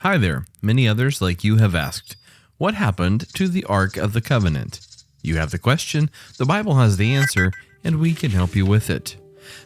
Hi there. Many others like you have asked, what happened to the Ark of the Covenant? You have the question, the Bible has the answer, and we can help you with it.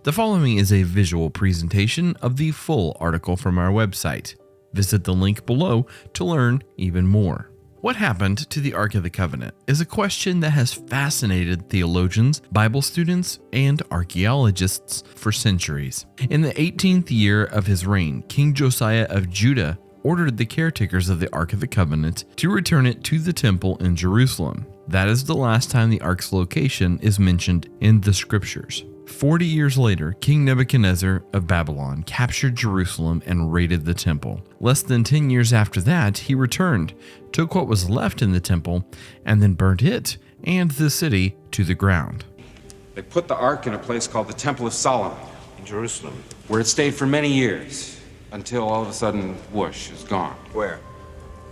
The following is a visual presentation of the full article from our website. Visit the link below to learn even more. What happened to the Ark of the Covenant is a question that has fascinated theologians, Bible students, and archaeologists for centuries. In the 18th year of his reign, King Josiah of Judah ordered the caretakers of the Ark of the Covenant to return it to the temple in Jerusalem. That is the last time the Ark's location is mentioned in the scriptures. 40 years later, King Nebuchadnezzar of Babylon captured Jerusalem and raided the temple. Less than 10 years after that, he returned, took what was left in the temple, and then burnt it and the city to the ground. They put the Ark in a place called the Temple of Solomon in Jerusalem, where it stayed for many years, until all of a sudden, whoosh, it's gone. Where?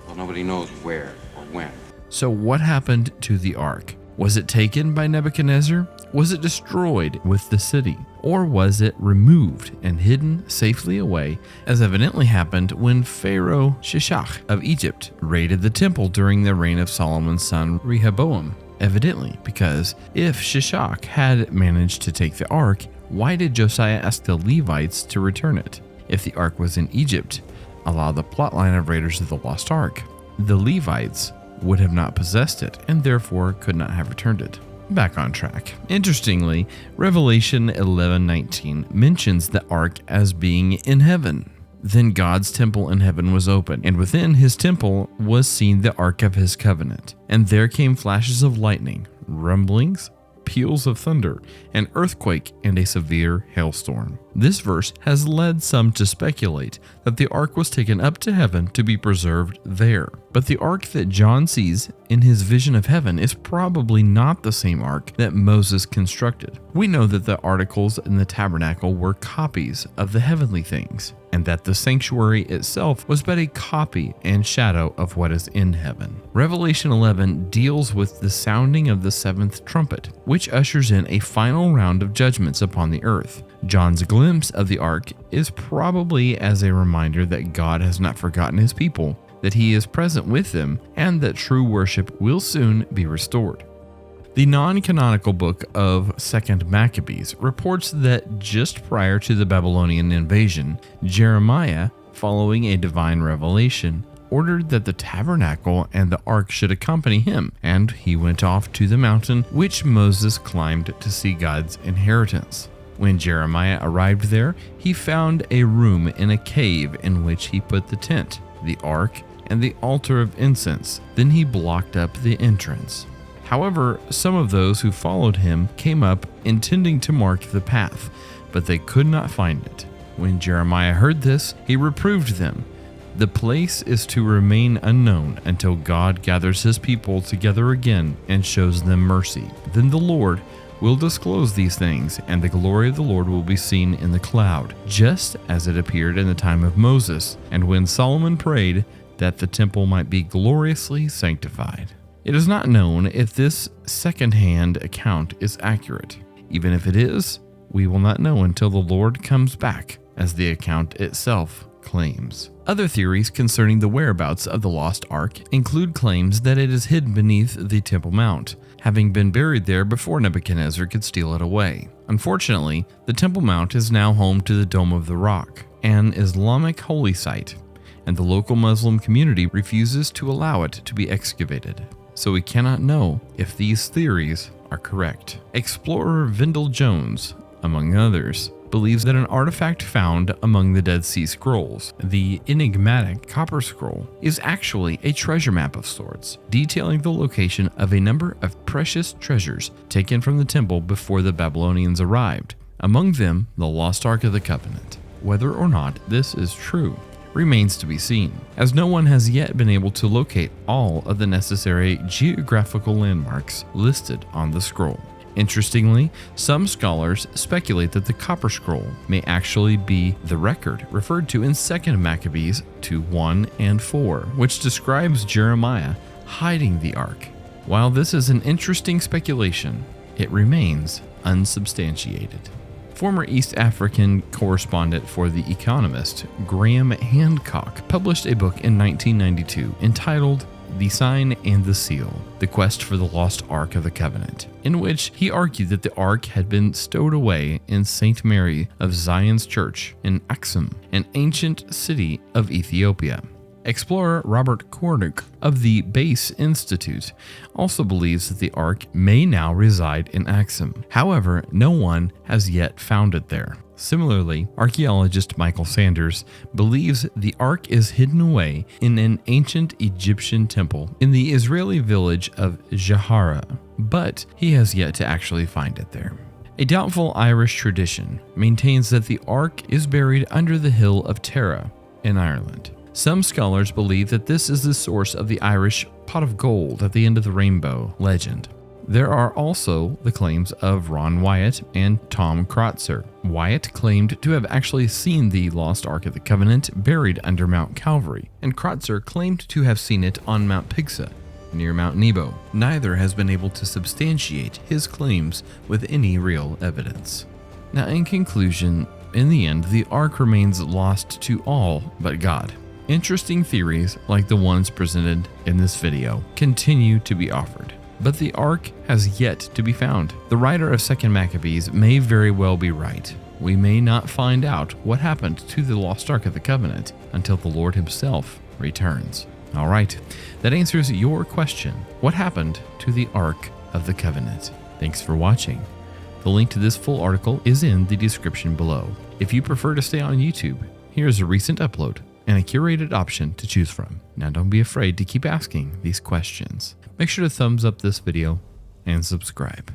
Well, nobody knows where or when. So what happened to the Ark? Was it taken by Nebuchadnezzar? Was it destroyed with the city? Or was it removed and hidden safely away, as evidently happened when Pharaoh Shishak of Egypt raided the temple during the reign of Solomon's son Rehoboam? Evidently, because if Shishak had managed to take the Ark, why did Josiah ask the Levites to return it? If the Ark was in Egypt, allow the plotline of Raiders of the Lost Ark. The Levites would have not possessed it and therefore could not have returned it. Back on track. Interestingly, Revelation 11:19 mentions the Ark as being in heaven. Then God's temple in heaven was open, and within his temple was seen the Ark of his covenant. And there came flashes of lightning, rumblings, peals of thunder, an earthquake, and a severe hailstorm. This verse has led some to speculate that the ark was taken up to heaven to be preserved there. But the ark that John sees in his vision of heaven is probably not the same ark that Moses constructed. We know that the articles in the tabernacle were copies of the heavenly things, and that the sanctuary itself was but a copy and shadow of what is in heaven. Revelation 11 deals with the sounding of the seventh trumpet, which ushers in a final round of judgments upon the earth. John's glimpse of the ark is probably as a reminder that God has not forgotten his people, that he is present with them, and that true worship will soon be restored. The non-canonical book of 2nd Maccabees reports that just prior to the Babylonian invasion, Jeremiah, following a divine revelation, ordered that the tabernacle and the ark should accompany him, and he went off to the mountain which Moses climbed to see God's inheritance. When Jeremiah arrived there, he found a room in a cave in which he put the tent, the ark, and the altar of incense. Then he blocked up the entrance. However, some of those who followed him came up intending to mark the path, but they could not find it. When Jeremiah heard this, he reproved them. The place is to remain unknown until God gathers his people together again and shows them mercy. Then the Lord will disclose these things, and the glory of the Lord will be seen in the cloud, just as it appeared in the time of Moses, and when Solomon prayed that the temple might be gloriously sanctified. It is not known if this second-hand account is accurate. Even if it is, we will not know until the Lord comes back, as the account itself claims. Other theories concerning the whereabouts of the lost ark include claims that it is hidden beneath the Temple Mount, having been buried there before Nebuchadnezzar could steal it away. Unfortunately, the Temple Mount is now home to the Dome of the Rock, an Islamic holy site, and the local Muslim community refuses to allow it to be excavated. So we cannot know if these theories are correct. Explorer Vendell Jones, among others, believes that an artifact found among the Dead Sea Scrolls, the enigmatic Copper Scroll, is actually a treasure map of sorts, detailing the location of a number of precious treasures taken from the temple before the Babylonians arrived, among them the lost Ark of the Covenant. Whether or not this is true remains to be seen, as no one has yet been able to locate all of the necessary geographical landmarks listed on the scroll. Interestingly, some scholars speculate that the Copper Scroll may actually be the record referred to in 2nd Maccabees 2:1 and 4, which describes Jeremiah hiding the ark. While this is an interesting speculation, it remains unsubstantiated. Former East African correspondent for The Economist, Graham Hancock, published a book in 1992 entitled The Sign and the Seal, The Quest for the Lost Ark of the Covenant, in which he argued that the Ark had been stowed away in St. Mary of Zion's Church in Aksum, an ancient city of Ethiopia. Explorer Robert Cornuke of the Base Institute also believes that the Ark may now reside in Aksum. However, no one has yet found it there. Similarly, archaeologist Michael Sanders believes the Ark is hidden away in an ancient Egyptian temple in the Israeli village of Jahara, but he has yet to actually find it there. A doubtful Irish tradition maintains that the Ark is buried under the hill of Tara in Ireland. Some scholars believe that this is the source of the Irish pot of gold at the end of the rainbow legend. There are also the claims of Ron Wyatt and Tom Kreutzer. Wyatt claimed to have actually seen the lost Ark of the Covenant buried under Mount Calvary, and Kreutzer claimed to have seen it on Mount Pisgah, near Mount Nebo. Neither has been able to substantiate his claims with any real evidence. Now, in conclusion, in the end, the Ark remains lost to all but God. Interesting theories like the ones presented in this video continue to be offered, but the Ark has yet to be found. The writer of 2 Maccabees may very well be right. We may not find out what happened to the lost Ark of the Covenant until the Lord himself returns. All right, that answers your question. What happened to the Ark of the Covenant? Thanks for watching. The link to this full article is in the description below. If you prefer to stay on YouTube, here's a recent upload and a curated option to choose from. Now don't be afraid to keep asking these questions. Make sure to thumbs up this video and subscribe.